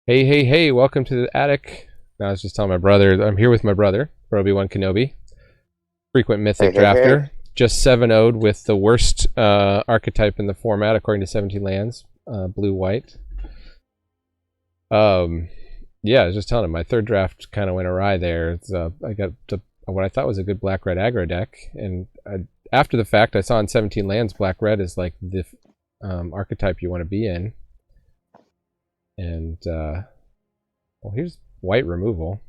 Hey, hey, hey, welcome to the attic. I was just telling my brother, I'm here with my brother, BROBI One Kenobi, frequent Hey, mythic hey, hey. drafter. Just 7-0'd with the worst archetype in the format according to 17 lands, blue-white. Yeah, I was just telling him, my third draft kind of went awry there. I got what I thought was a good black-red aggro deck, and after the fact, I saw in 17 lands, black-red is like the archetype you want to be in. And, well, here's white removal.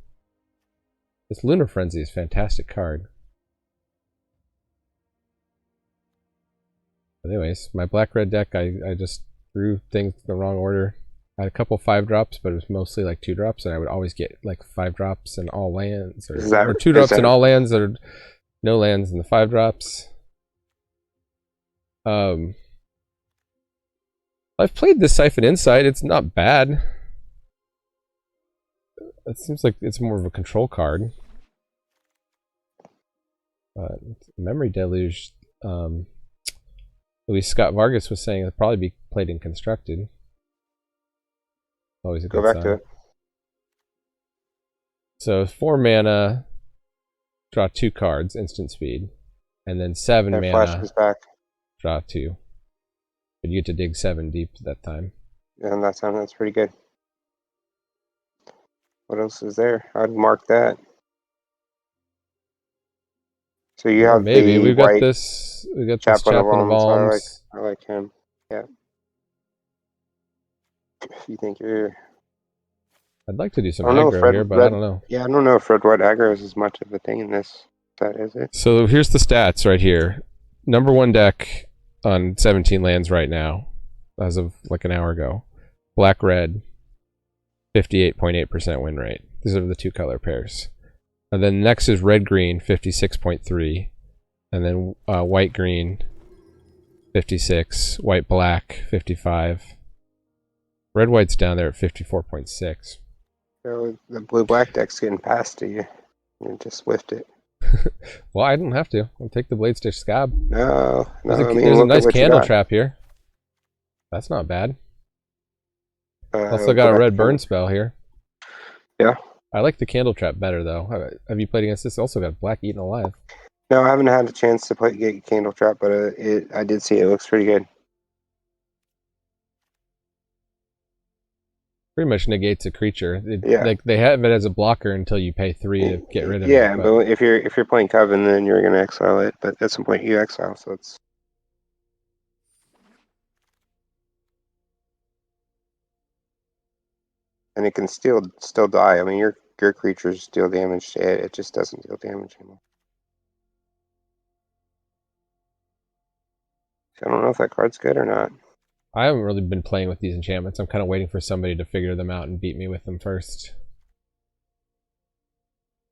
This Lunar Frenzy is a fantastic card. But anyways, my black-red deck, I just threw things in the wrong order. I had a couple 5-drops, but it was mostly like 2-drops, and I would always get like 5-drops in all lands, Is or that 2-drops in all lands, or no lands in the 5-drops. I've played this Siphon Insight. It's not bad. It seems like it's more of a control card. But Memory Deluge, Luis Scott Vargas was saying it'll probably be played in Constructed. Always a go good back sign. to it? So 4 mana, draw 2 cards, instant speed, and then 7 Yeah, flash mana, is back. draw 2. But you get to dig 7 deep that time. And that's pretty good. What else is there? I'd mark that. So you have Maybe the we've got white this. We got this chaplain of Chaplain of alms. Alms. I like him. Yeah. If you think you're, I'd like to do some I don't know if aggro here, but I don't know. Yeah, I don't know if red white aggro is as much of a thing in this. That is it. So here's the stats right here. Number 1 deck on 17 lands right now, as of like an hour ago. Black red, 58.8% win rate. These are the 2 color pairs. And then next is red green, 56.3, and then white green, 56, white black, 55. Red white's down there at 54.6. So the blue black deck's getting past to you. You just whiffed it. Well, I don't have to. I'll take the Blade Stitch Scab. No, I mean, There's a look at nice what you candle got. trap here. That's not bad. Also Go got a back red to burn spell here. Yeah. I like the candle trap better though. Have you played against this? Also got black eaten alive. No, I haven't had a chance to get Candle Trap, but I did see it. It looks pretty good. Pretty much negates a creature. Yeah, Like they have it as a blocker until you pay 3 to get rid of yeah. it. But if you're playing Coven, then you're gonna exile it. But at some point, you exile, so it's and it can still die. I mean, your creatures deal damage to it. It just doesn't deal damage anymore. So I don't know if that card's good or not. I haven't really been playing with these enchantments. I'm kind of waiting for somebody to figure them out and beat me with them first.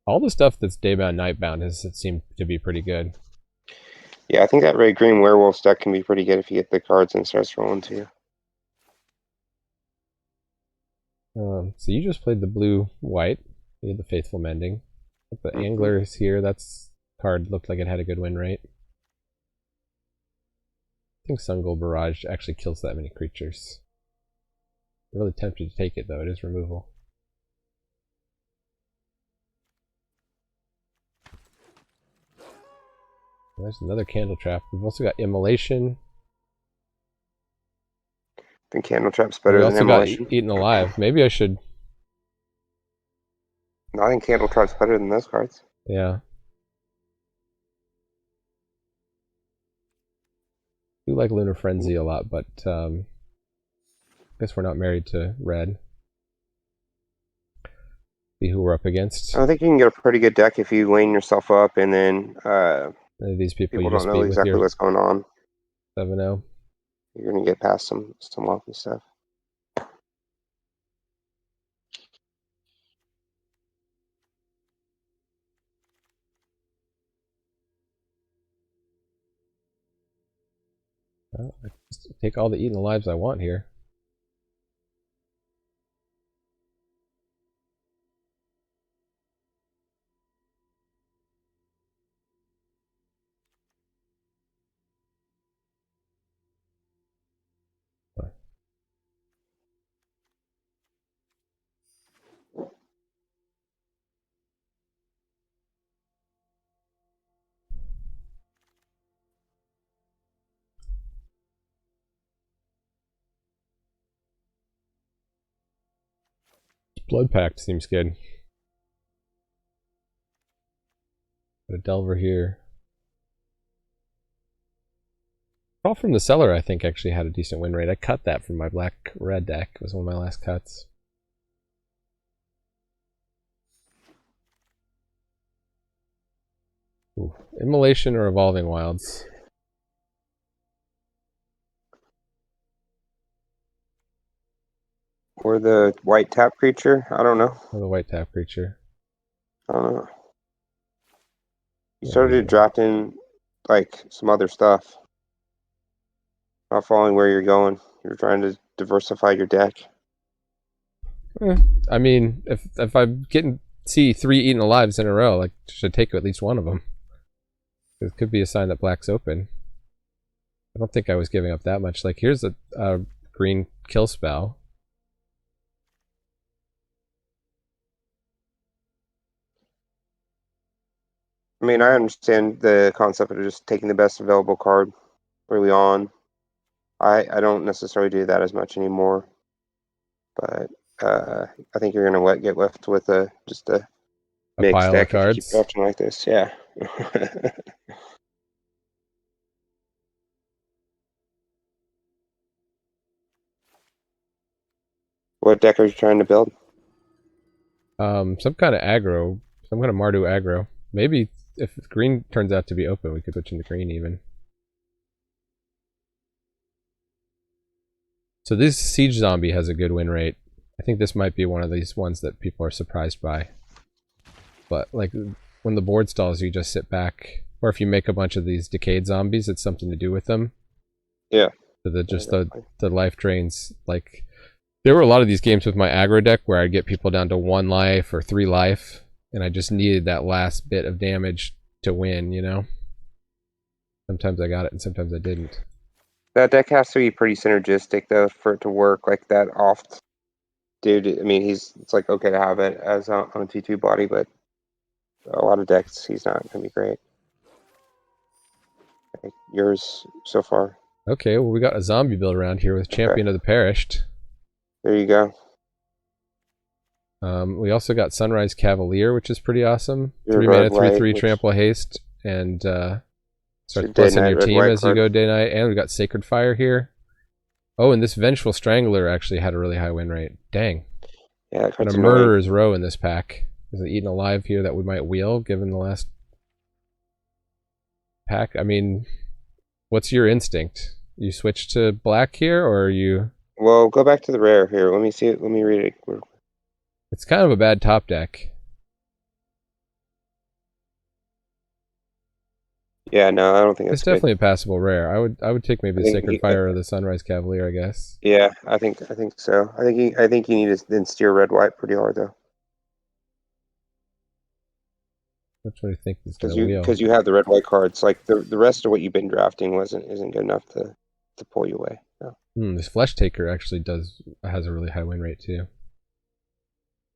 All the stuff that's daybound, nightbound has seemed to be pretty good. Yeah, I think that red green werewolf deck can be pretty good if you get the cards and starts rolling to you. So you just played the blue white. You had the Faithful Mending. The Angler is here. That's card looked like it had a good win rate. I think Sungold Barrage actually kills that many creatures. I'm really tempted to take it though. It is removal. There's another Candle Trap. We've also got Immolation. I think Candle Trap's We better than also got Immolation. Eaten Alive. Maybe I should. No, I think Candle Trap's better than those cards. Yeah. I do like Lunar Frenzy a lot, but I guess we're not married to red. See who we're up against. I think you can get a pretty good deck if you lane yourself up, and then These people you people don't just know beat with exactly your what's going on. 7-0. You're gonna get past some wonky stuff. Well, I just take all the Eaten Alives I want here. Blood Pact seems good. Got a Delver here. All from the Cellar, I think, actually had a decent win rate. I cut that from my black-red deck. It was one of my last cuts. Ooh. Immolation or Evolving Wilds? Or the white tap creature? I don't know. Or the white tap creature? I don't know. You Yeah, started drafting like some other stuff. Not following where you're going. You're trying to diversify your deck. I mean, if I'm see 3 Eaten Alives in a row, like, should take at least one of them. It could be a sign that black's open. I don't think I was giving up that much. Like, here's a green kill spell. I mean, I understand the concept of just taking the best available card early on. I don't necessarily do that as much anymore. But I think you're gonna get left with just a mixed Pile of deck if you keep cards. drafting like this. Yeah. What deck are you trying to build? Some kind of aggro. Some kind of Mardu aggro. Maybe if green turns out to be open, we could switch into green even. So this Siege Zombie has a good win rate. I think this might be one of these ones that people are surprised by. But like when the board stalls, you just sit back. Or if you make a bunch of these decayed zombies, it's something to do with them. Yeah. So the life drains. Like there were a lot of these games with my aggro deck where I'd get people down to 1 life or 3 life, and I just needed that last bit of damage to win, you know? Sometimes I got it and sometimes I didn't. That deck has to be pretty synergistic though for it to work like that oft. Dude, I mean it's like okay to have it as on a T2 body, but a lot of decks he's not gonna be great. Like yours so far. Okay, well we got a zombie build around here with Champion of the Perished. There you go. We also got Sunrise Cavalier, which is pretty awesome. Your 3 mana, red, 3/3 white, trample haste, and starts day plussing night, your red, team white as you card. go day night. And we got Sacred Fire here. Oh, and this Vengeful Strangler actually had a really high win rate. Dang. Yeah, that Got card's a annoying. Murderer's Row in this pack. There's an Eaten Alive here that we might wheel given the last pack. I mean, what's your instinct? You switch to black here, or are you... Well, go back to the rare here. Let me see it. Let me read it. It's kind of a bad top deck. Yeah, no, I don't think It's that's good. definitely a passable rare. I would take maybe the Sacred Fire or the Sunrise Cavalier, I guess. Yeah, I think so. I think you need to then steer red white pretty hard though, Which one do you think is going to wheel? because you have the red white cards. Like the rest of what you've been drafting isn't good enough to pull you away. No. This Flesh Taker actually has a really high win rate too.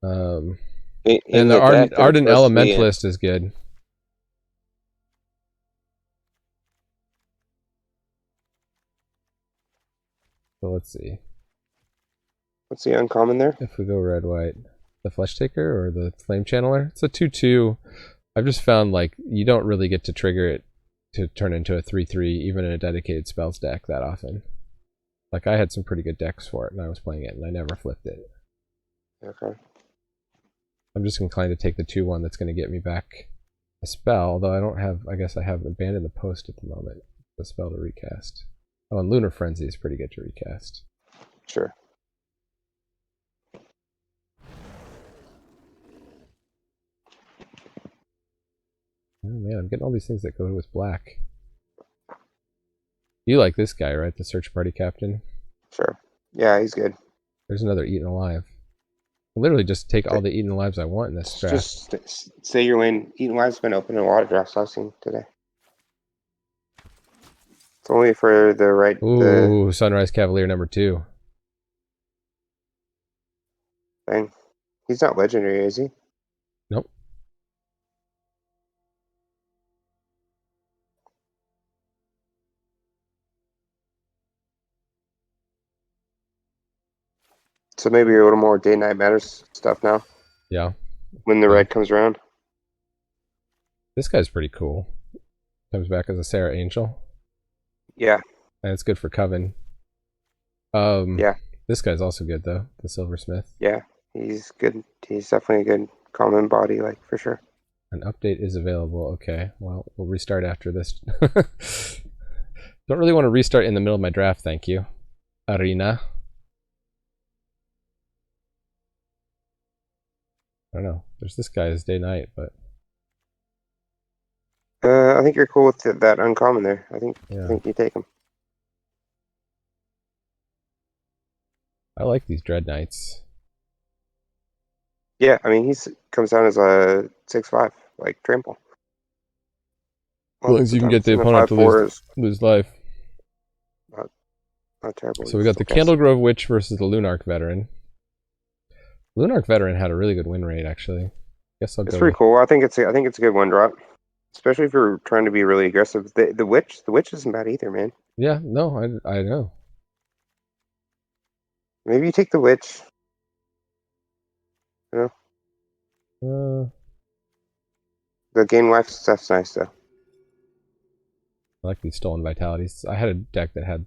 And the Ardent Elementalist is good. So let's see. What's the uncommon there? If we go red white, the Flesh Taker or the Flame Channeler. It's a 2/2. I've just found like you don't really get to trigger it to turn into a 3/3 even in a dedicated spells deck that often. Like I had some pretty good decks for it and I was playing it and I never flipped it. Okay. I'm just inclined to take the 2/1 that's going to get me back a spell, although I don't have, I guess I have Abandoned the Post at the moment. The spell to recast. Oh, and Lunar Frenzy is pretty good to recast. Sure. Oh man, I'm getting all these things that go with black. You like this guy, right? The Search Party Captain? Sure. Yeah, he's good. There's another Eaten Alive. I literally just take all the Eaten Alives I want in this draft. Just say your win. Eaten Alive's been open in a lot of drafts I've seen today. It's only for the right. Ooh, Sunrise Cavalier #2. Thing. He's not legendary, is he? Nope. So maybe a little more day-night matters stuff now. Yeah. When the red comes around. This guy's pretty cool. Comes back as a Sarah Angel. Yeah. And it's good for Coven. Yeah. This guy's also good though, the Silversmith. Yeah, he's good. He's definitely a good common body, like, for sure. An update is available. Okay, well, we'll restart after this. Don't really want to restart in the middle of my draft, thank you. Arena. I don't know. There's this guy as day-night, but... I think you're cool with that uncommon there. I think you take him. I like these Dread Knights. Yeah, I mean, comes down as a 6/5, like trample. As long as you can get the opponent to lose life. Not terrible. So we got the Candlegrove Witch versus the Lunarch Veteran. Lunarch Veteran had a really good win rate, actually. Guess I'll go. It's pretty cool. I think it's a good one drop, especially if you're trying to be really aggressive. The witch isn't bad either, man. Yeah, no, I know. Maybe you take the witch. You know. The gain life stuff's nice though. I like these Stolen Vitalities. I had a deck that had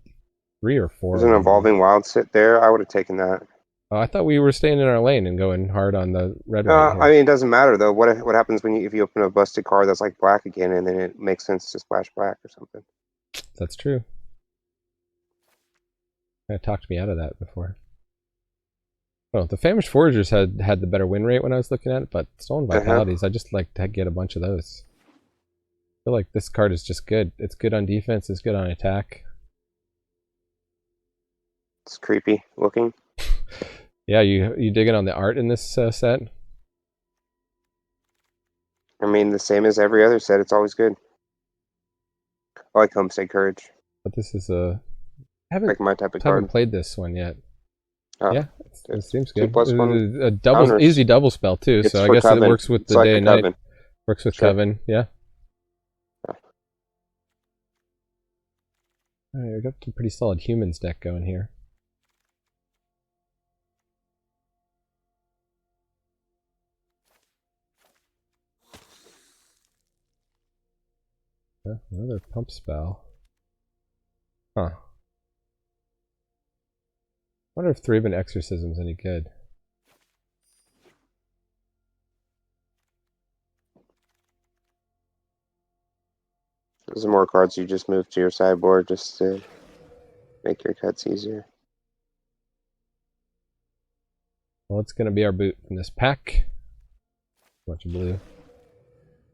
3 or 4. There's an Evolving Wild sit there. I would have taken that. Oh, I thought we were staying in our lane and going hard on the red. I mean, it doesn't matter though. What happens if you open a busted card that's like black again, and then it makes sense to splash black or something? That's true. Kind of talked me out of that before. Oh, the Famished Foragers had the better win rate when I was looking at it, but Stolen Vitalities, I just like to get a bunch of those. I feel like this card is just good. It's good on defense. It's good on attack. It's creepy looking. Yeah, you digging on the art in this set? I mean, the same as every other set. It's always good. I like Homestead Courage. But this is I like my type of card. Haven't played this one yet. Oh, yeah, it seems good. 2+1 a double easy double spell too, so I guess Coven. It works with the day and night. Works with Coven, yeah. Alright, we got some pretty solid humans deck going here. Another pump spell. Huh. Wonder if Thraben Exorcism's any good. Those are more cards you just move to your sideboard just to make your cuts easier. Well, it's going to be our boot from this pack. A bunch of blue.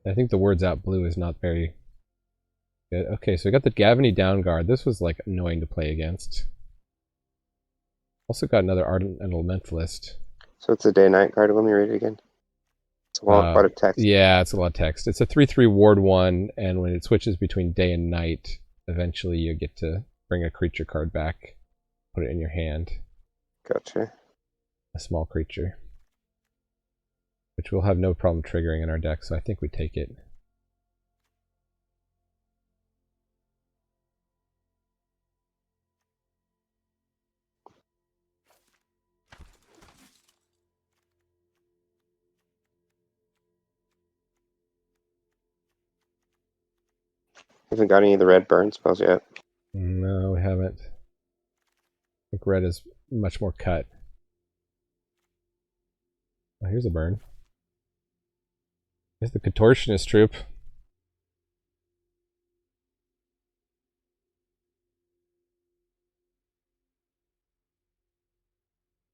I think the words out blue is not very good. Okay, so we got the Gavany Down Guard. This was like annoying to play against. Also got another Ardent Elementalist. So it's a day-night card. Let me read it again. It's a lot of text. Yeah, it's a lot of text. It's a 3/3 ward 1, and when it switches between day and night, eventually you get to bring a creature card back, put it in your hand. Gotcha. A small creature. Which we'll have no problem triggering in our deck, so I think we take it. Haven't got any of the red burn spells yet. No, we haven't. I think red is much more cut. Oh, here's a burn. Here's the Contortionist Troop.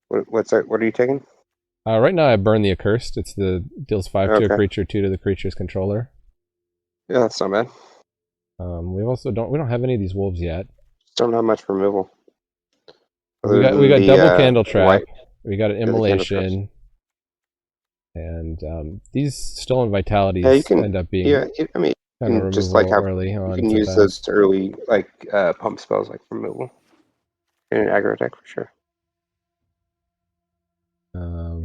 What's that? What are you taking? Right now I burn the Accursed. It's deals 5 to a creature, 2 to the creature's controller. Yeah, that's not bad. We also don't have any of these wolves yet. Don't have much removal. We got double Candle Trap. We got an Immolation. And these Stolen Vitalities end up being I mean, you can just like early on. You can use those early pump spells like removal in an aggro deck for sure. Now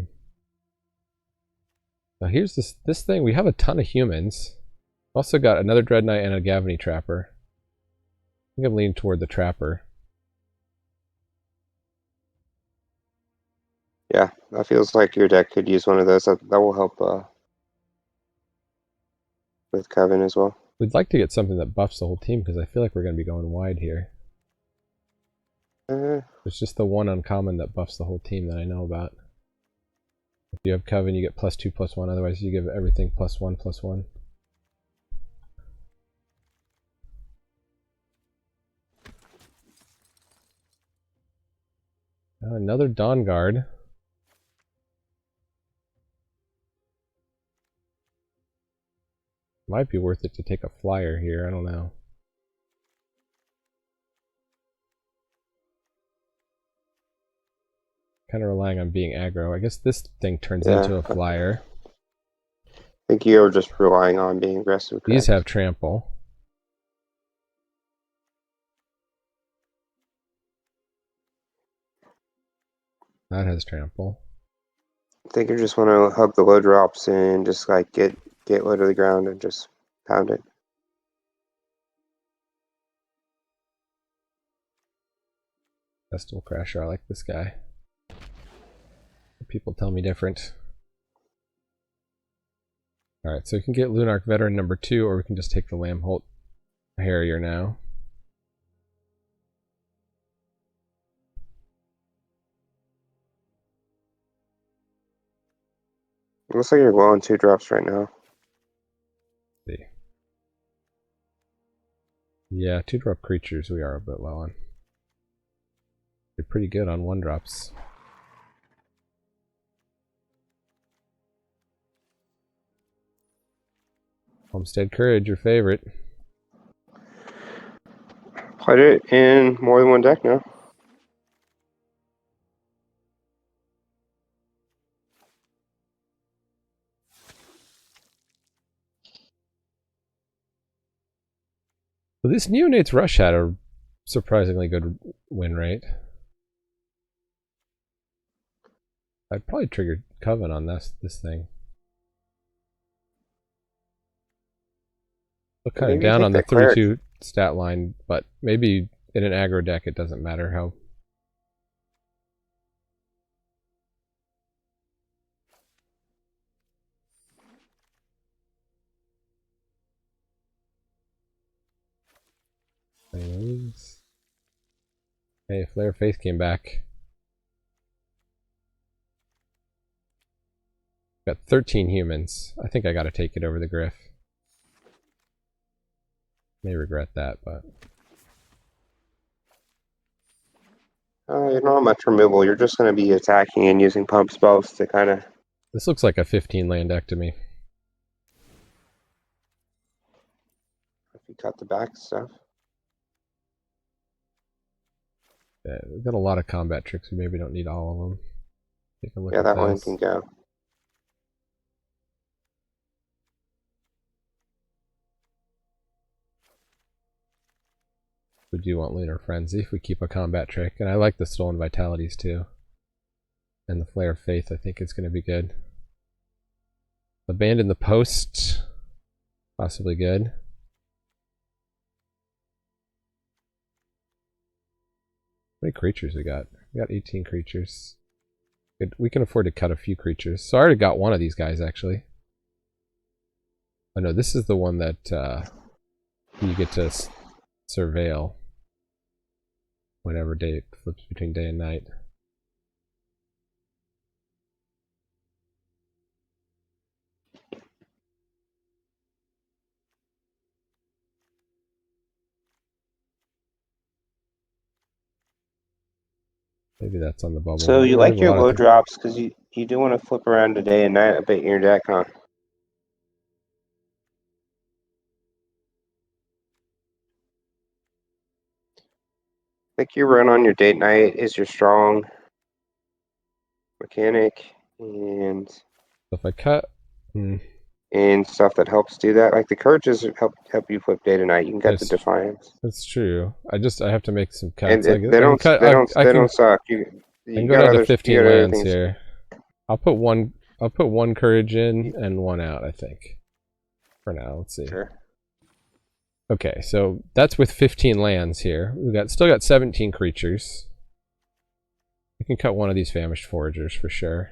here's this thing. We have a ton of humans. Also got another Dread Knight and a Gavany Trapper. I think I'm leaning toward the Trapper. I think I'm leaning toward the Trapper. Yeah, that feels like your deck could use one of those. That will help with Coven as well. We'd like to get something that buffs the whole team because I feel like we're going to be going wide here. There's just the one uncommon that buffs the whole team that I know about. If you have Coven, you get +2/+1. Otherwise, you give everything +1/+1. Another Dawn Guard. Might be worth it to take a flyer here. I don't know. Kind of relying on being aggro. I guess this thing turns into a flyer. I think you're just relying on being aggressive. Correct? These have trample. That has trample. I think you just want to hug the low drops and just like get low to the ground and just pound it. Festival Crasher, I like this guy. People tell me different. Alright, so we can get Lunarch Veteran number 2, or we can just take the Lambholt Harrier now. It looks like you're low on 2 drops right now. Let's see. Yeah, 2-drop creatures we are a bit low on. You're pretty good on 1-drops. Homestead Courage, your favorite. Played it in more than one deck now. So this Neonate's Rush had a surprisingly good win rate. I'd probably trigger Coven on this thing. Look kind of down on the 3/2 stat line, but maybe in an aggro deck it doesn't matter how. Hey, Flare Faith came back. Got 13 humans. I think I gotta take it over the Griff. May regret that, but... You don't have much removal. You're just going to be attacking and using pump spells to kind of... This looks like a 15 land deck to me. If you cut the back stuff. Yeah, we've got a lot of combat tricks. We maybe don't need all of them. Take a look Yeah, at that one this. can go. We do want Lunar Frenzy if we keep a combat trick. And I like the Stolen Vitalities too. And the Flare of Faith I think is going to be good. Abandon the Post. Possibly good. How many creatures we got? We got 18 creatures. Good. We can afford to cut a few creatures. So I already got one of these guys actually. Oh no, this is the one that you get to surveil. Whenever day it flips between day and night. Maybe that's on the bubble. So you like your low drops because you do want to flip around to day and night a bit in your deck, huh? I think your run on your date night is your strong mechanic and if I cut and stuff that helps do that. Like the courages help you flip day to night. You can get the defiance. That's true. I have to make some cuts. And they don't suck. You can go down to 15 lands here. I'll put one courage in and one out, I think. For now, let's see. Sure. Okay, so that's with 15 lands here. We've still got 17 creatures. We can cut one of these Famished Foragers for sure.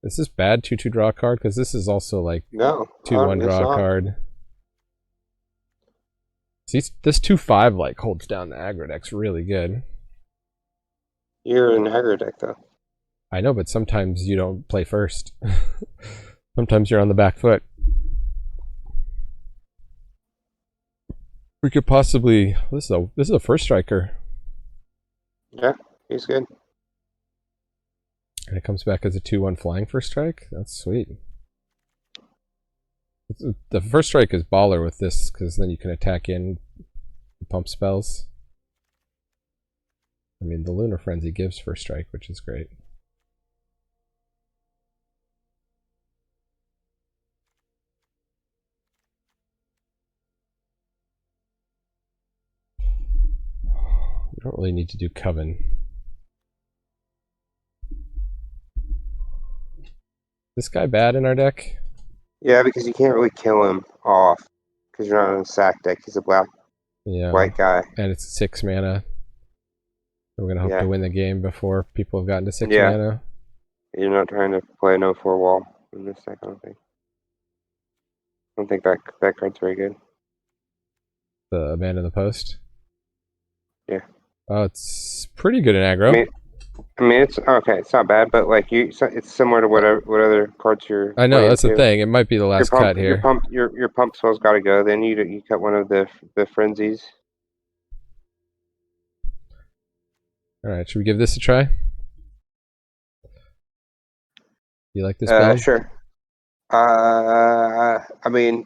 Is this bad 2/2 draw a card? Because this is also like No, 2/1 draw a card. See, this 2/5 like holds down the aggro decks really good. You're an aggro deck though. I know, but sometimes you don't play first. Sometimes you're on the back foot. We could possibly. This is a first striker. Yeah, he's good. And it comes back as a 2/1 flying first strike. That's sweet. The first strike is baller with this because then you can attack in pump spells. I mean, the Lunar Frenzy gives first strike, which is great. We don't really need to do Coven. This guy bad in our deck? Yeah, because you can't really kill him off because you're not on a sack deck. He's a white guy. And it's 6 mana. We're going to hope to win the game before people have gotten to 6 mana. You're not trying to play an 0/4 wall in this deck, I don't think. I don't think that card's very good. The Man in the Post? Yeah. Oh, it's pretty good in aggro. I mean, it's okay. It's not bad, but like it's similar to what other cards you're. I know that's the thing. It might be the last cut here. Your pump spell's got to go. Then you cut one of the frenzies. All right, should we give this a try? You like this build? Sure. I mean,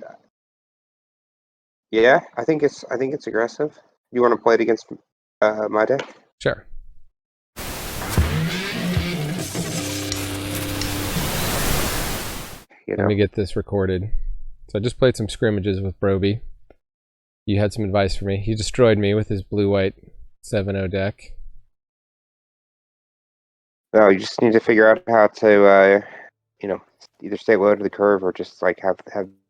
yeah. I think it's aggressive. You want to play it against my deck? Sure. Let me get this recorded. So I just played some scrimmages with Brobi. You had some advice for me. He destroyed me with his blue-white 7/0 deck. No, you just need to figure out how to, either stay low to the curve or just like have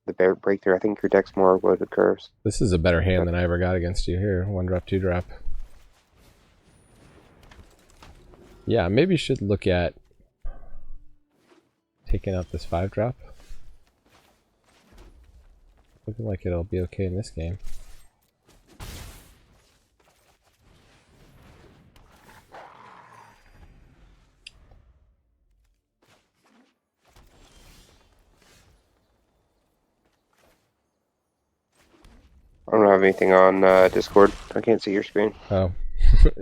the breakthrough. I think your deck's more low to curves. This is a better hand than I ever got against you here. 1-drop, 2-drop. Yeah, maybe you should look at taking out this 5-drop. Looking like it'll be okay in this game. I don't have anything on Discord. I can't see your screen. Oh.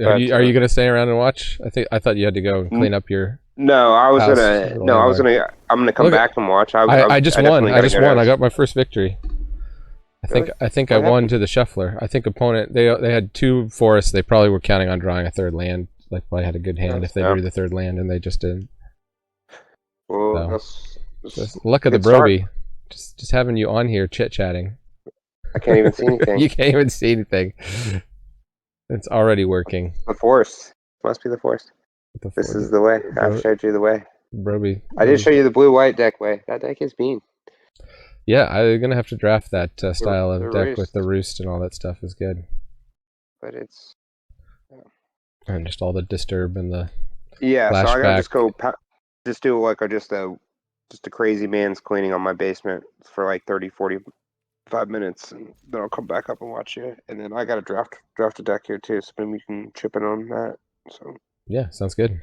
Are you gonna stay around and watch? I thought you had to go and clean up your. No, I'm gonna come back and watch. I just won. I got my first victory. Really? I think I won to the shuffler. I think opponent they had 2 forests. They probably were counting on drawing a 3rd land. Like probably had a good hand if they drew the 3rd land and they just didn't. Well, so, luck of the Brobi. Just having you on here chit chatting. I can't even see anything. You can't even see anything. It's already working. The forest must be the forest. This is the way. I've showed you the way. Brobi. I did show you the blue-white deck way. That deck is mean. Yeah, I'm gonna have to draft that style of deck roost. With the roost and all that stuff is good. But it's and just all the disturb and the flashback. So I gotta just do like just a crazy man's cleaning on my basement for like 30-45 minutes, and then I'll come back up and watch you. And then I gotta draft a deck here too, so maybe you can chip in on that. So yeah, sounds good.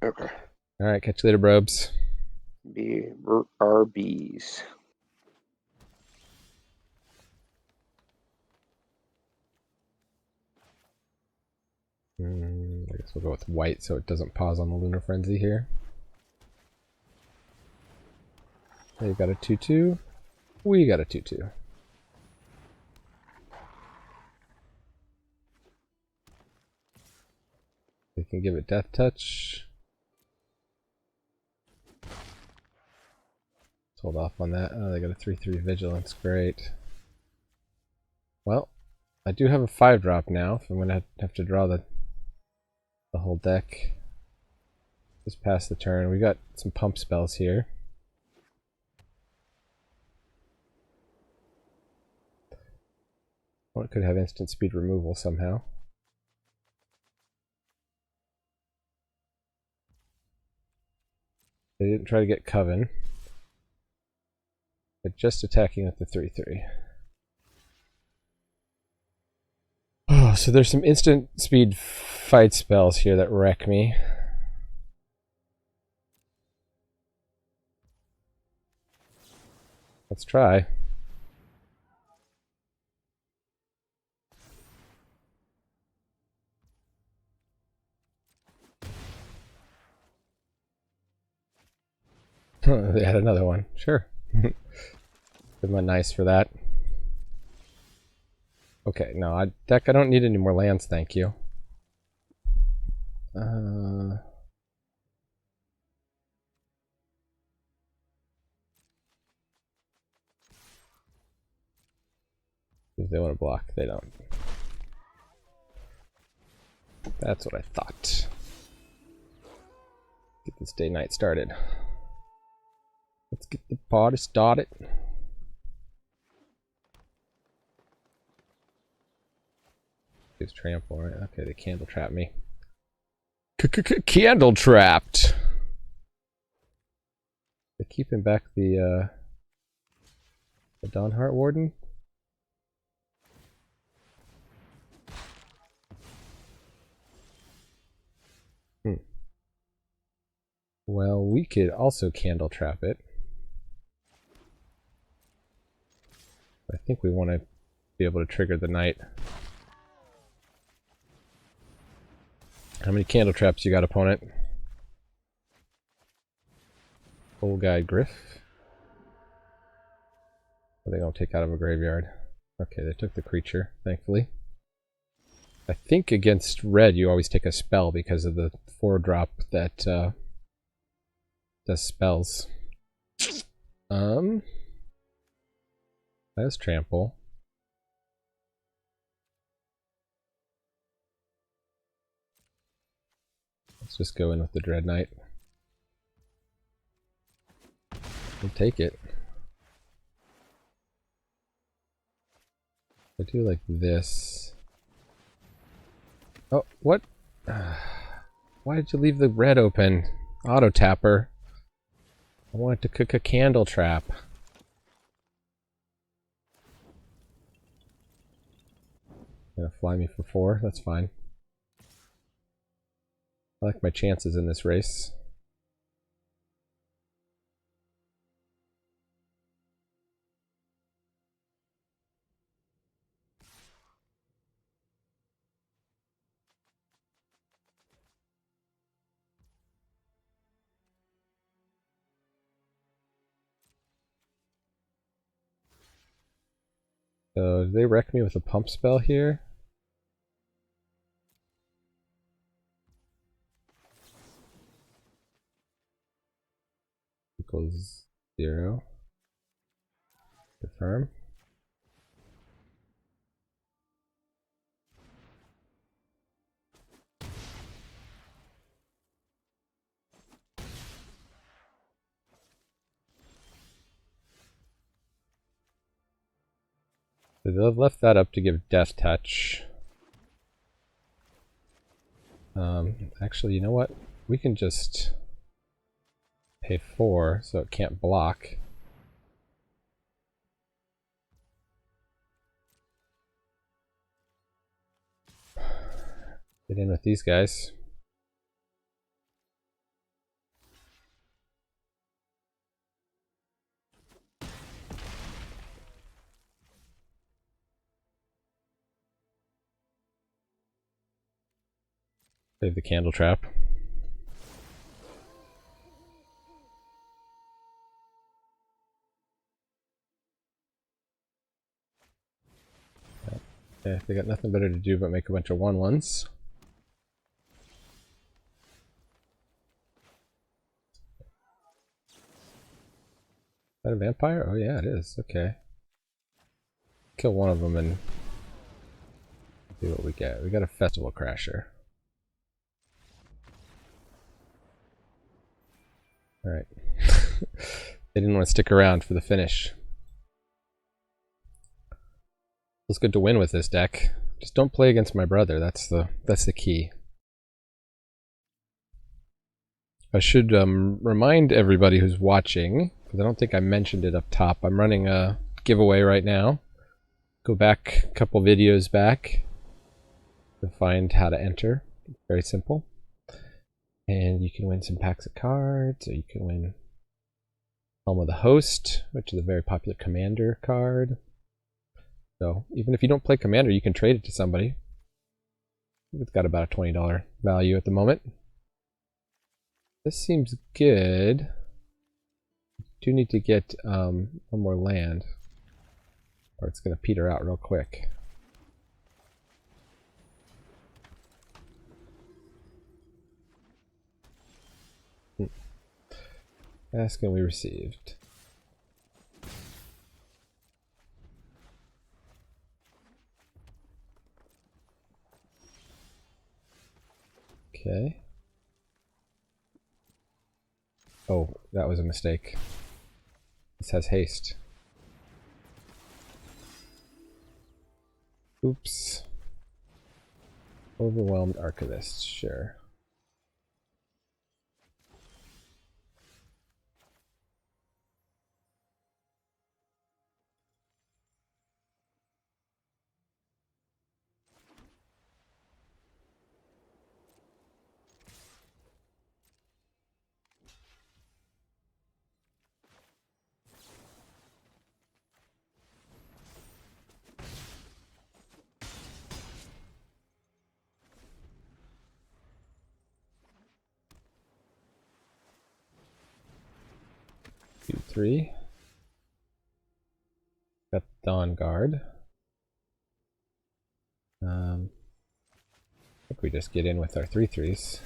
Okay. All right, catch you later, brobes. BRBs. I guess we'll go with white so it doesn't pause on the Lunar Frenzy here. They got a 2/2. We got a 2/2. They can give it Death Touch. Let's hold off on that. Oh, they got a 3/3 Vigilance. Great. Well, I do have a 5-drop now, so I'm going to have to draw the whole deck. Just pass the turn. We got some pump spells here. Well, it could have instant speed removal somehow. They didn't try to get Coven. But just attacking with the 3/3. Oh, so there's some instant speed fight spells here that wreck me. Let's try. They had another one. Sure. Give them a nice for that. Okay, no, deck, I don't need any more lands, thank you. If they want to block, they don't. That's what I thought. Get this day night started. Let's get the party started. It's trample, right? Okay, they candle trap me. Candle trapped. They're keeping back the Dawnheart Warden. Well, we could also candle trap it. I think we want to be able to trigger the knight. How many candle traps you got, opponent? Old guy Griff. Are they gonna take out of a graveyard? Okay, they took the creature, thankfully. I think against red you always take a spell because of the 4-drop that does spells. That's trample. Let's just go in with the Dread Knight. We'll take it. I do like this. Oh, what? Why did you leave the red open? Auto tapper. I wanted to cook a candle trap. Gonna fly me for 4, that's fine. I like my chances in this race. So, did they wreck me with a pump spell here? Equals 0. Confirm. So they've left that up to give Death Touch. Actually, you know what? We can just pay 4 so it can't block. Get in with these guys. Save the candle trap. Okay, they got nothing better to do but make a bunch of 1/1s. Is that a vampire? Oh yeah, it is. Okay. Kill one of them and see what we get. We got a Festival Crasher. Alright. They didn't want to stick around for the finish. Feels good to win with this deck. Just don't play against my brother. That's the key. I should remind everybody who's watching, because I don't think I mentioned it up top. I'm running a giveaway right now. Go back a couple videos back to find how to enter. It's very simple. And you can win some packs of cards, or you can win Helm of the Host, which is a very popular commander card. So even if you don't play commander, you can trade it to somebody. It's got about a $20 value at the moment. This seems good. Do need to get one more land, or it's going to peter out real quick. Ask and we received. Okay. Oh, that was a mistake. This has haste. Oops. Overwhelmed Archivist, sure. Q3. Got Dawn Guard. I think we just get in with our 3/3s.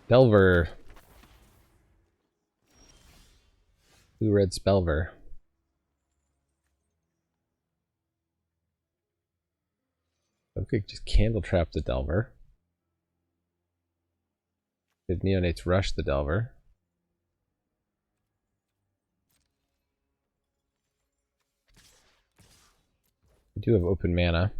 Delver. Blue-red Spelver. Okay, just Candle Trap the Delver. Did Neonates rush the Delver? We do have open mana.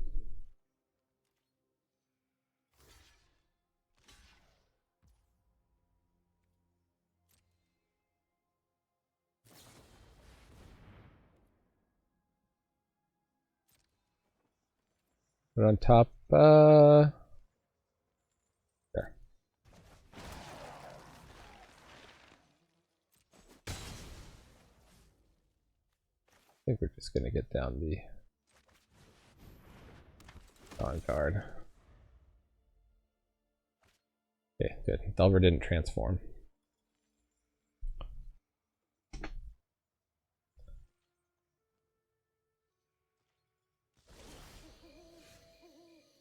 But on top, there. I think we're just gonna get down the Dawn Guard. Okay, good. Delver didn't transform.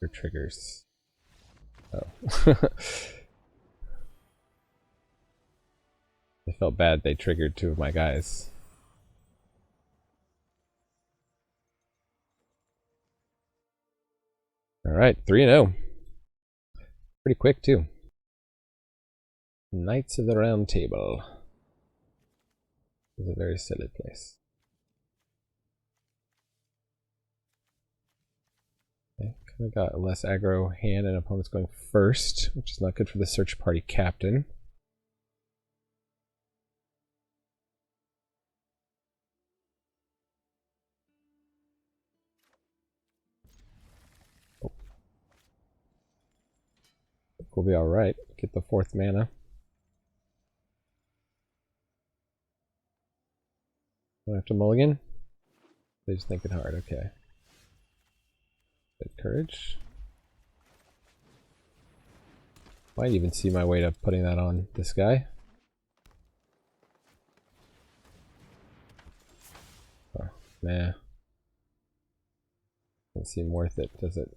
Your triggers. Oh. I felt bad they triggered two of my guys. Alright, 3-0. Pretty quick, too. Knights of the Round Table. This is a very silly place. Okay, kind of got a less aggro hand and opponent's going first, which is not good for the search party captain. Oh. I think we'll be alright. Get the 4th mana. Don't have to mulligan? They're just thinking hard, okay. Good courage. Might even see my way to putting that on this guy. Oh, nah. Doesn't seem worth it, does it?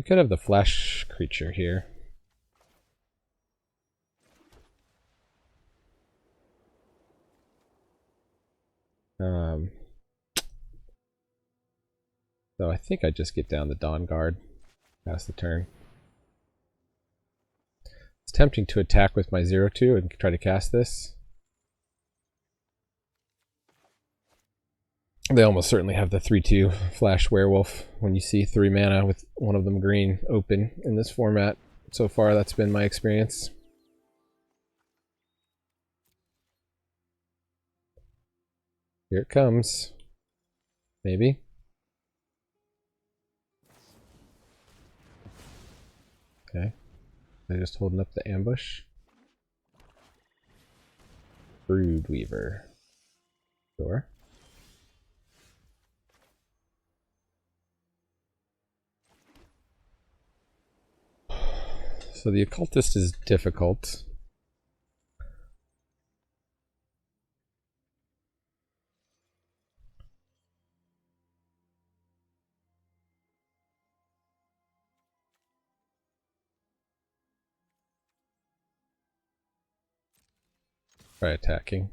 We could have the flash creature here. So I think I just get down the Dawn Guard, pass the turn. It's tempting to attack with my 0/2 and try to cast this. They almost certainly have the 3/2 Flash Werewolf when you see 3 mana with one of them green open in this format. So far, that's been my experience. Here it comes. Maybe. Okay. They're just holding up the ambush. Broodweaver. Sure. So the occultist is difficult. Try attacking.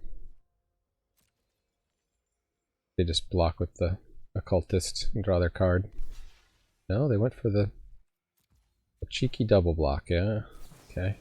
They just block with the occultist and draw their card. No, they went for the cheeky double block, yeah. Okay.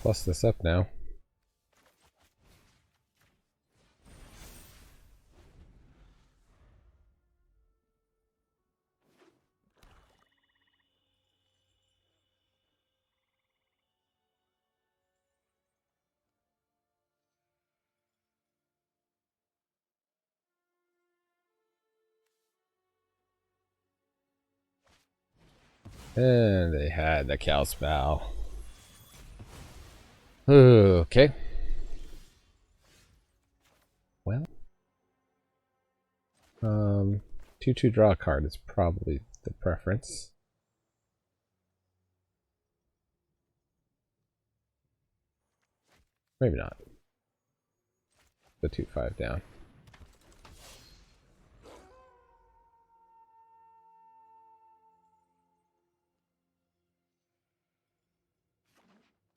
Plus this up now. And they had the Cowspell. Okay. Well. 2/2 draw a card is probably the preference. Maybe not. The 2/5 down.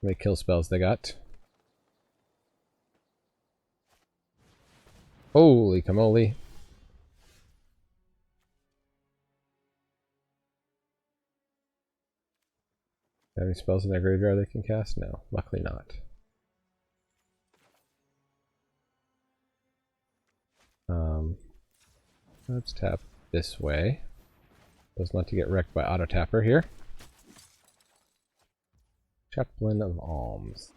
How many kill spells they got? Holy camole. Have any spells in their graveyard they can cast? No, luckily not. Let's tap this way. Does not to get wrecked by auto tapper here. Chaplain of Alms.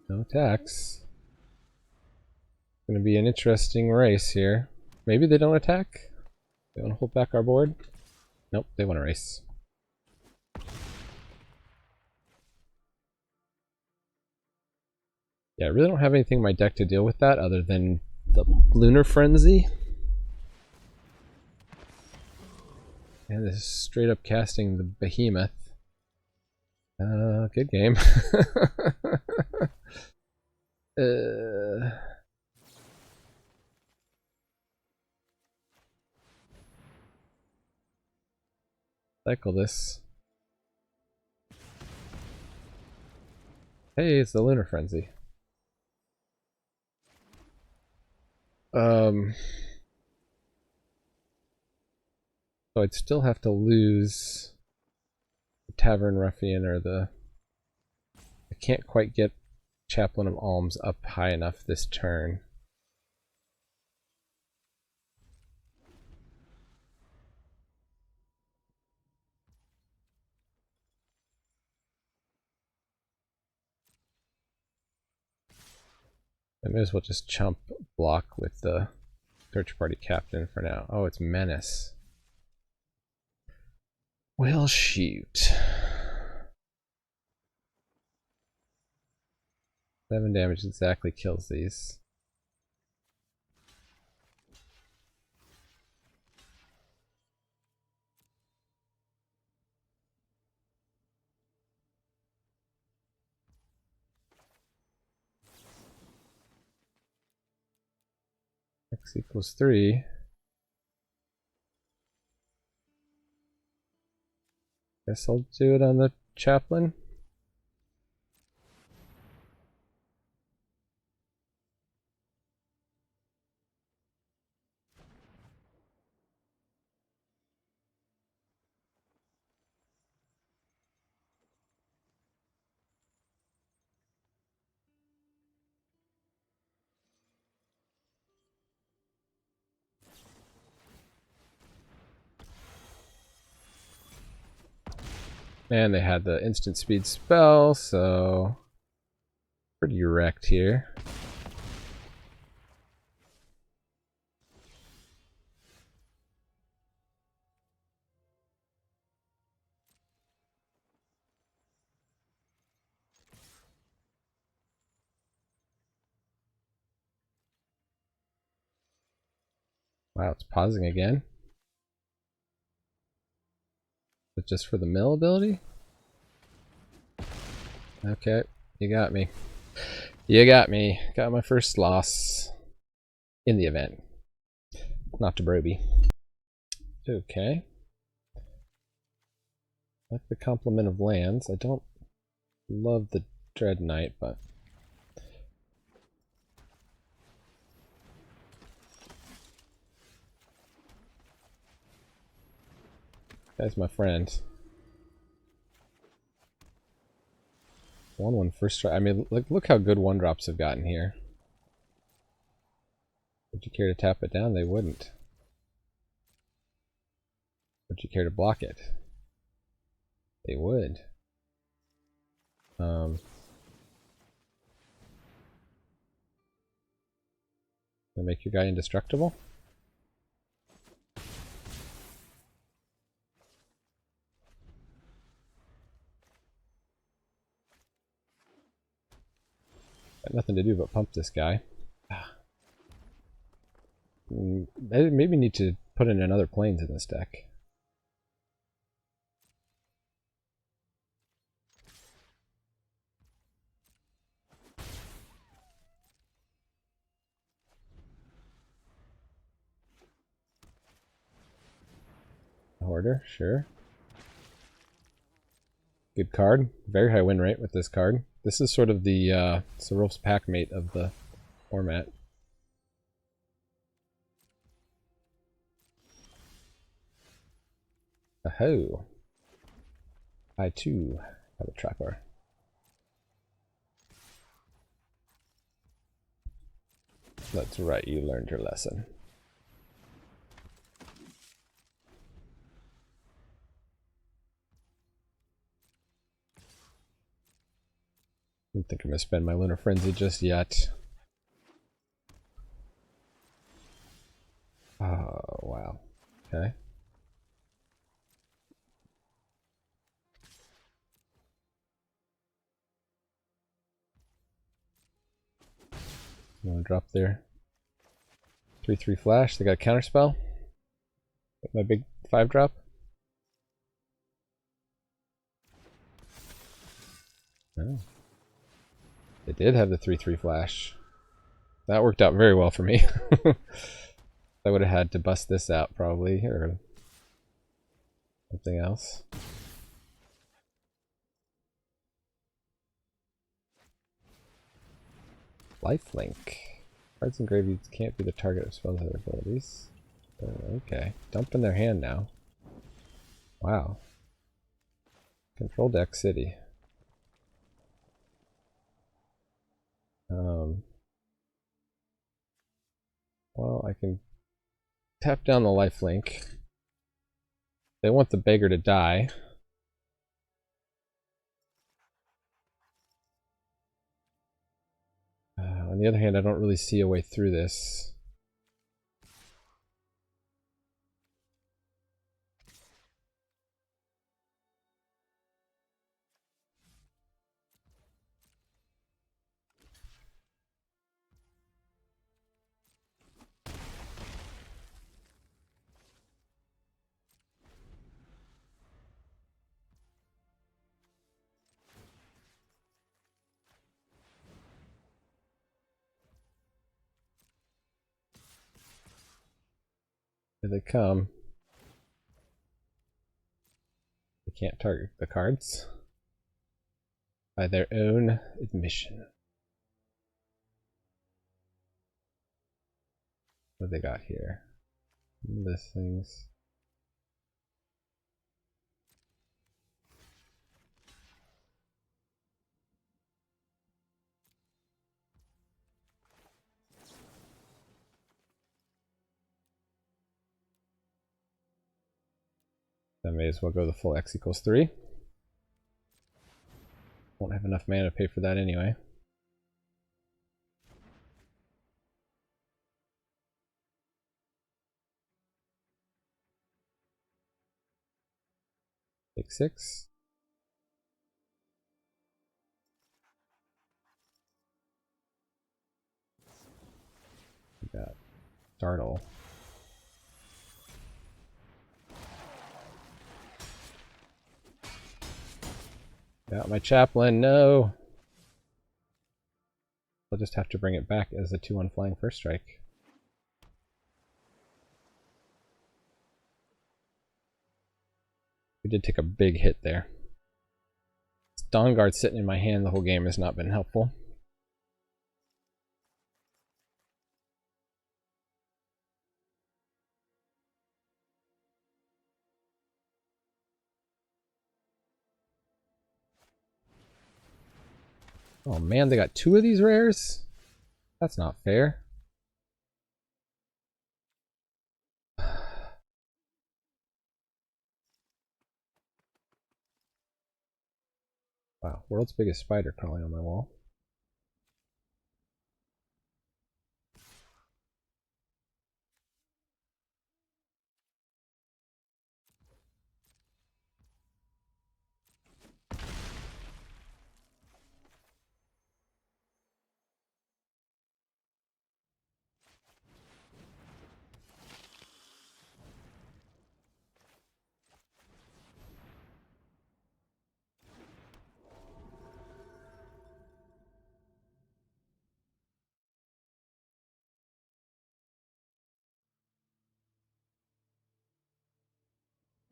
No attacks. Going to be an interesting race here. Maybe they don't attack? They want to hold back our board? Nope, they want to race. Yeah, I really don't have anything in my deck to deal with that other than the Lunar Frenzy. And this is straight up casting the Behemoth. Good game. Cycle this. Hey, it's the Lunar Frenzy. So I'd still have to lose the Tavern Ruffian or the... I can't quite get Chaplain of Alms up high enough this turn. I may as well just chump block with the search party captain for now. Oh, it's Menace. Well, shoot. 7 damage exactly kills these. X equals 3. Guess I'll do it on the chaplain. And they had the instant speed spell, so pretty wrecked here. Wow, it's pausing again. But just for the mill ability? Okay, you got me. You got me. Got my first loss in the event. Not to BROBI. Okay. Like the complement of lands. I don't love the Dread Knight, but guy's my friend. 1/1 first strike. I mean, look how good 1-drops have gotten here. Would you care to tap it down? They wouldn't. Would you care to block it? They would. Gonna make your guy indestructible? Got nothing to do but pump this guy. I maybe need to put in another planes in this deck. Hoarder, sure. Good card. Very high win rate with this card. This is sort of the Serulf's Packmate of the format. Aho! I too have a trapper. That's right, you learned your lesson. I don't think I'm going to spend my Lunar Frenzy just yet. Oh, wow. Okay. You want to drop their 3/3 flash? They got a counterspell. Get my big 5-drop. Oh. They did have the 3/3 flash. That worked out very well for me. I would have had to bust this out probably, or something else. Lifelink. Cards engraved can't be the target of spells or abilities. Okay. Dump in their hand now. Wow. Control deck city. Well, I can tap down the lifelink. They want the beggar to die. On the other hand, I don't really see a way through this. Here they come. They can't target the cards by their own admission. What they got here? This things. I may as well go the full X equals 3. Won't have enough mana to pay for that anyway. Take 6. We got Startle. Got my chaplain, no! I'll just have to bring it back as a 2-1 flying first strike. We did take a big hit there. Dawnguard sitting in my hand the whole game has not been helpful. Oh man, they got 2 of these rares? That's not fair. Wow, world's biggest spider crawling on my wall.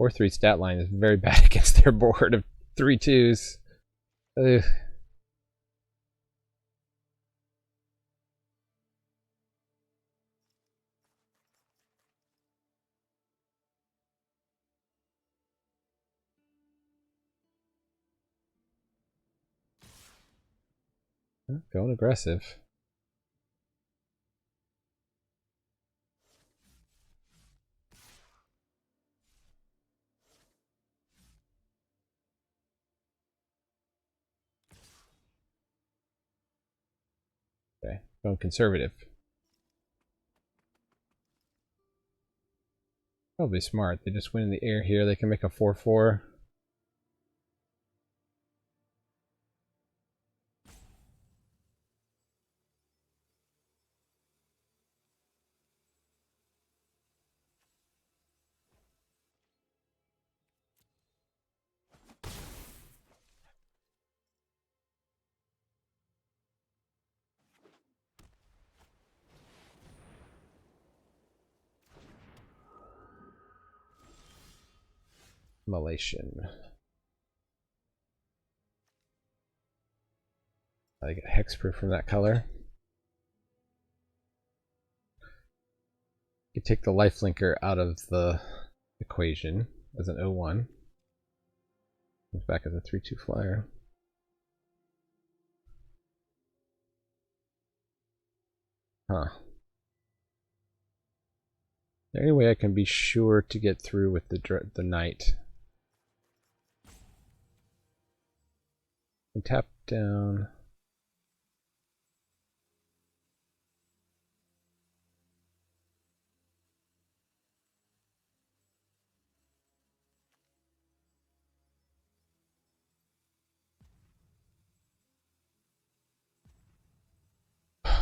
Or 3 stat line is very bad against their board of 3 2s. Ugh. Going aggressive. Okay, going conservative. Probably smart. They just win in the air here. They can make a 4/4. Immolation. I get hexproof from that color. You take the lifelinker out of the equation as an 0/1. Comes back as a 3/2 flyer. Huh. Is there any way I can be sure to get through with the knight? And tap down.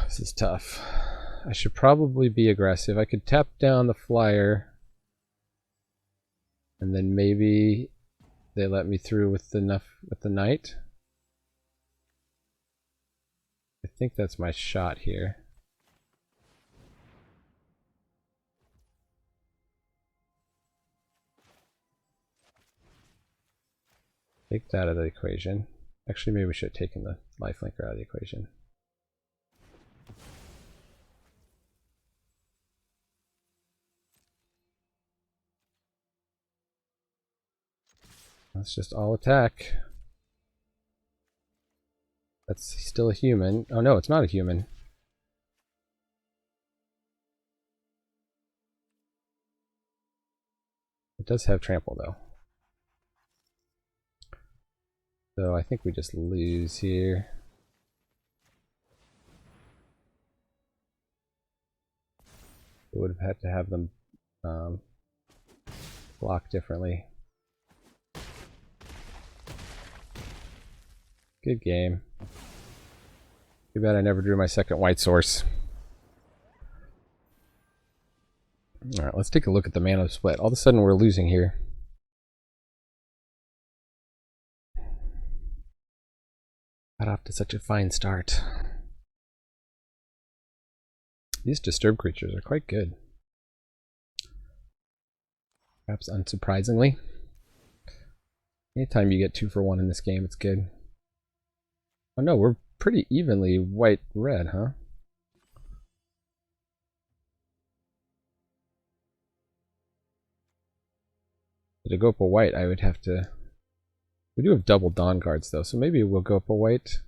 This is tough. I should probably be aggressive. I could tap down the flyer, and then maybe they let me through with the knight. I think that's my shot here. Take that out of the equation. Actually, maybe we should have taken the lifelinker out of the equation. Let's just all attack. That's still a human. Oh no, it's not a human. It does have trample though. So I think we just lose here. We would have had to have them block differently. Good game. Too bad I never drew my second white source. Alright, let's take a look at the mana split. All of a sudden we're losing here. Got off to such a fine start. These disturb creatures are quite good. Perhaps unsurprisingly. Anytime you get 2 for 1 in this game, it's good. Oh no, we're pretty evenly white-red, huh? To go up a white, I would have to... We do have double Dawn Guards, though, so maybe we'll go up a white.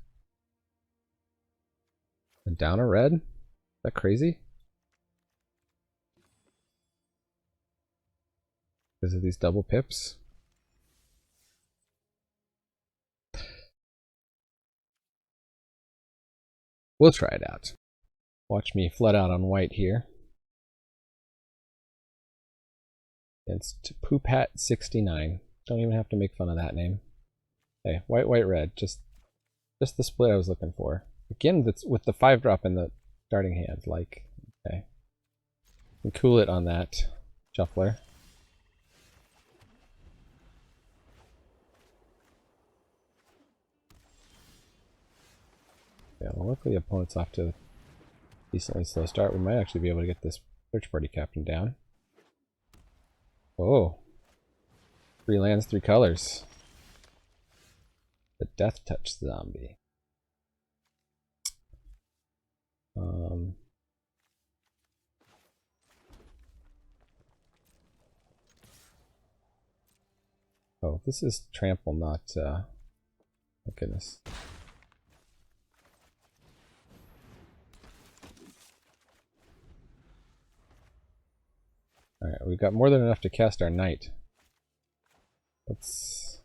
And down a red? Is that crazy? Because of these double pips? We'll try it out. Watch me flood out on white here. Against Poophat69. Don't even have to make fun of that name. Okay, white, white, red. Just the split I was looking for. Again, that's with the 5-drop in the starting hand. Like, okay. And cool it on that shuffler. Yeah, well, luckily the opponent's off to a decently slow start. We might actually be able to get this search party captain down. Oh. 3 lands, 3 colors. The Death Touch zombie. Oh, this is trample, not, oh goodness. Alright, we've got more than enough to cast our knight. Let's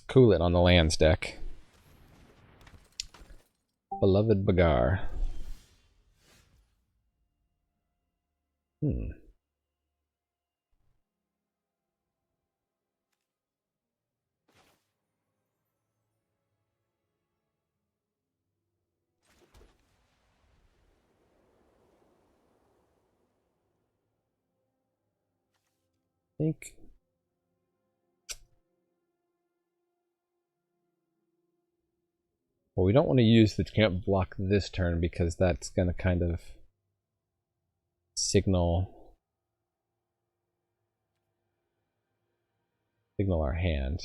cool it on the lands deck. Beloved Bagar. Think well, we don't want to use the can't block this turn because that's going to kind of signal our hand.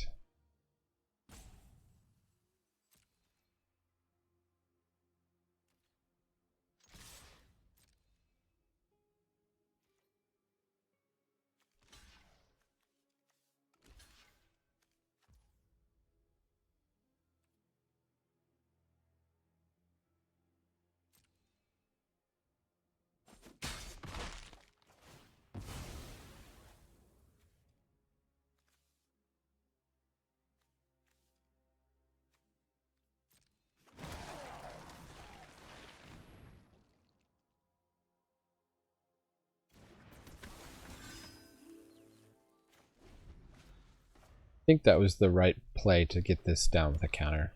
I think that was the right play to get this down with a counter.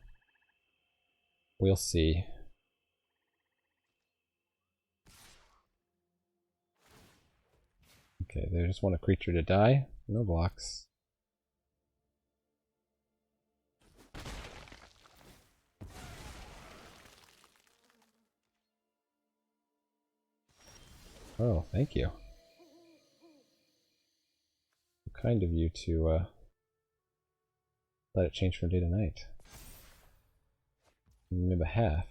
We'll see. Okay, they just want a creature to die. No blocks. Oh, thank you. kind of you to let it change from day to night. Maybe half.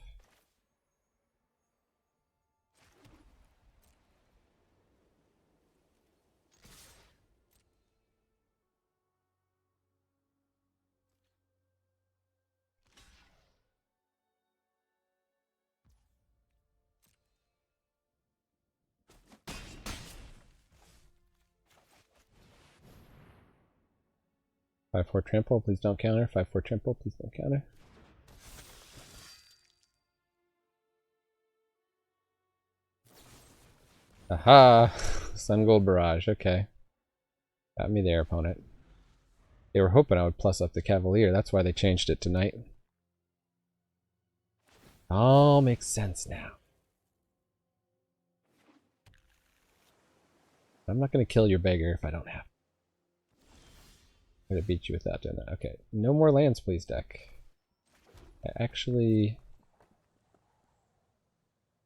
Five, 4 trample, please don't counter. 5, 4 trample, please don't counter. Aha! Sun Gold Barrage, okay. Got me there, opponent. They were hoping I would plus up the Cavalier, that's why they changed it tonight. All makes sense now. I'm not going to kill your beggar if I don't have to. I'm going to beat you without doing that. Okay, no more lands, please, deck. I actually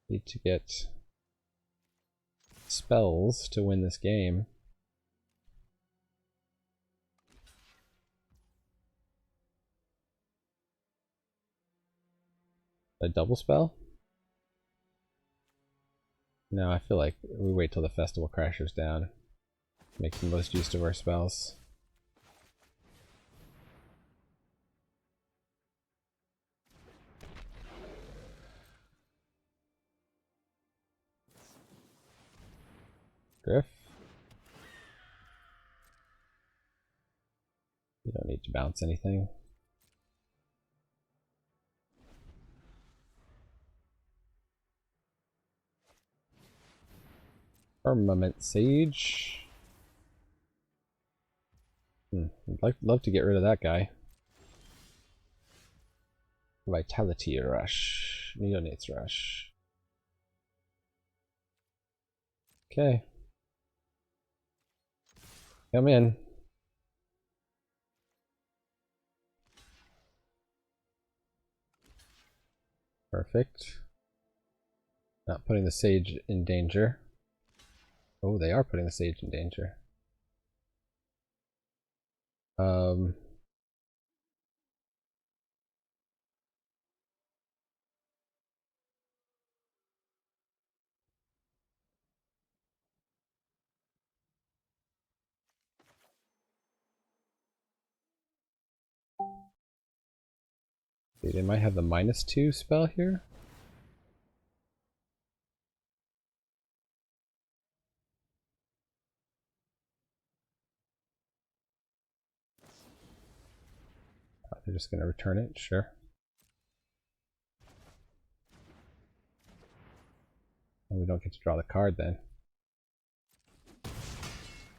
need to get spells to win this game. A double spell? No, I feel like we wait till the festival crashers down. Make the most use of our spells. Griff. You don't need to bounce anything. Firmament Sage. I'd love to get rid of that guy. Vitality Rush. Neonates Rush. Okay. Come in. Perfect. Not putting the Sage in danger. Oh, they are putting the Sage in danger. They might have the -2 spell here. They're just going to return it, sure. And we don't get to draw the card then.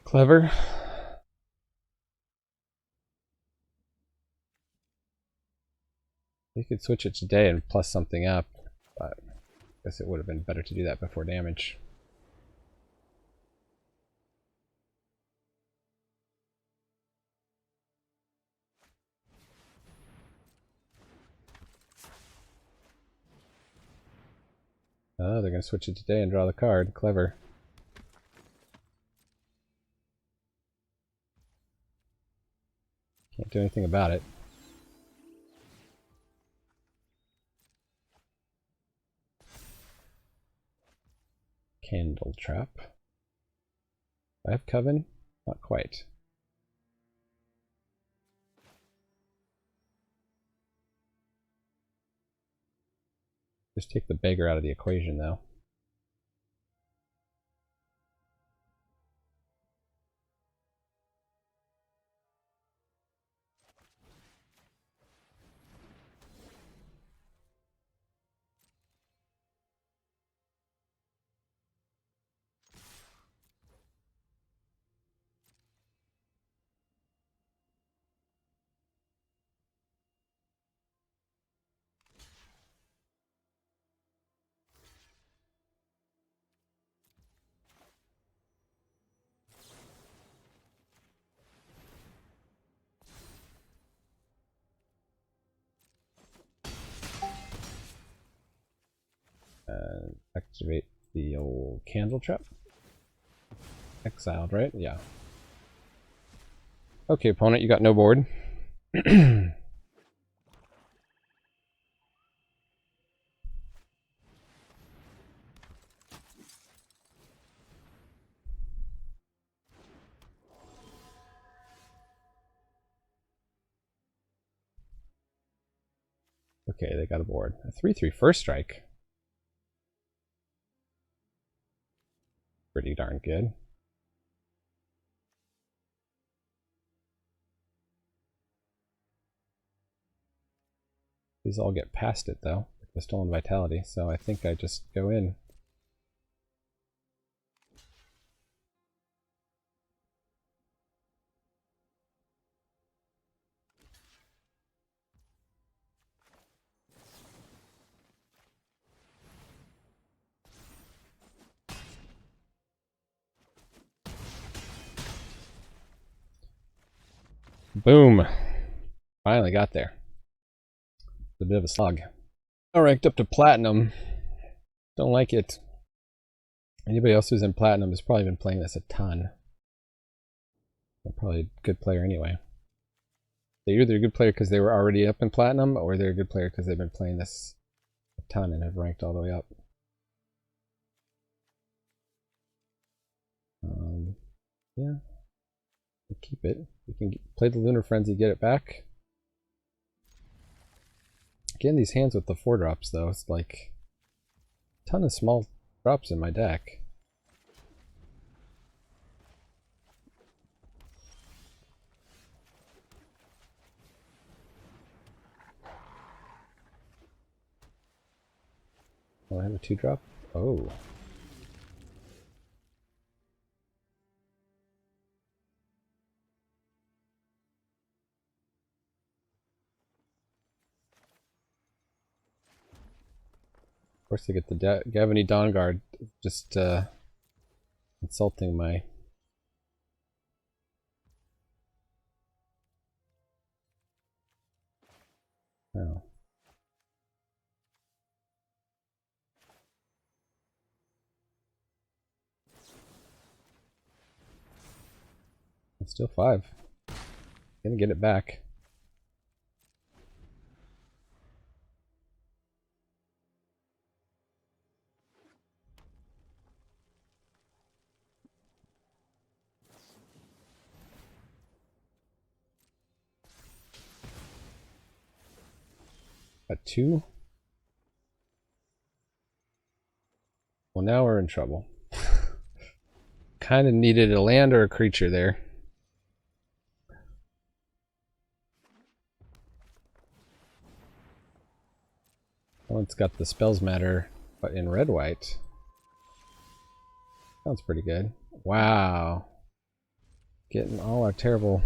Clever. We could switch it today and plus something up, but I guess it would have been better to do that before damage. Oh, they're going to switch it today and draw the card. Clever. Can't do anything about it. Candle Trap. I have Coven? Not quite. Just take the beggar out of the equation, though. Activate the old Candle Trap. Exiled, right? Yeah. Okay, opponent, you got no board. Okay, they got a board. A 3/3 first strike. Pretty darn good. These all get past it though, with the stolen vitality, so I think I just go in. Boom! Finally got there. It's a bit of a slog. I ranked up to platinum. Don't like it. Anybody else who's in platinum has probably been playing this a ton. They're probably a good player anyway. They're either a good player because they were already up in platinum, or they're a good player because they've been playing this a ton and have ranked all the way up. Yeah, keep it. You can play the Lunar Frenzy, get it back. Getting these hands with the 4-drops though, it's like a ton of small drops in my deck. Oh, I have a 2-drop? Oh. Of course I get the Gavany Dawnguard, just insulting my... Oh. It's still 5. Gonna get it back. Got 2. Well, now we're in trouble. Kind of needed a land or a creature there. Well, it's got the spells matter, but in red-white. Sounds pretty good. Wow. Getting all our terrible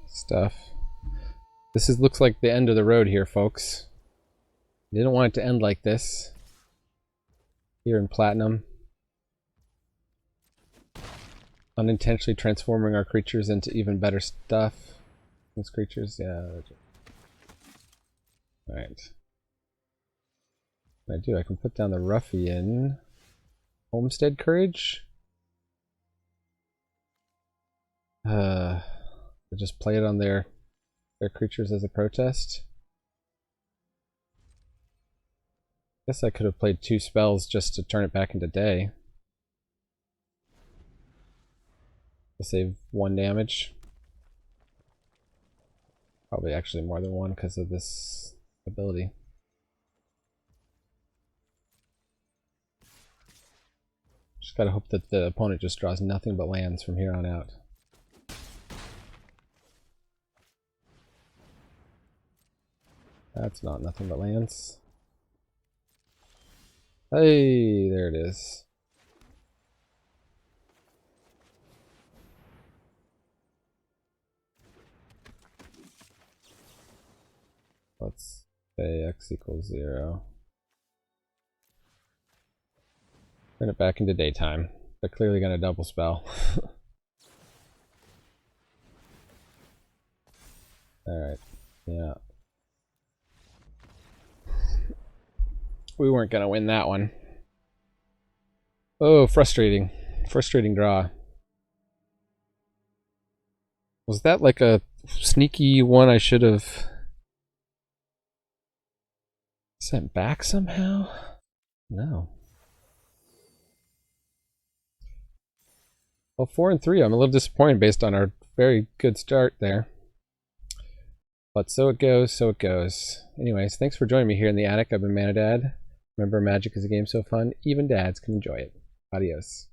stuff. This looks like the end of the road here, folks. Didn't want it to end like this. Here in Platinum. Unintentionally transforming our creatures into even better stuff. These creatures, yeah. Alright. What I do, I can put down the Ruffian. Homestead Courage? Just play it on their creatures as a protest. Guess I could have played 2 spells just to turn it back into day. To save 1 damage. Probably actually more than 1 because of this ability. Just gotta hope that the opponent just draws nothing but lands from here on out. That's not nothing but lands. Hey, there it is. Let's say x equals 0. Turn it back into daytime. They're clearly going to double spell. Alright, yeah. We weren't going to win that one. Oh, frustrating. Frustrating draw. Was that like a sneaky one I should have sent back somehow? No. Well, 4 and 3. I'm a little disappointed based on our very good start there. But so it goes, so it goes. Anyways, thanks for joining me here in the attic. I've been Manadad. Remember, Magic is a game so fun, even dads can enjoy it. Adios.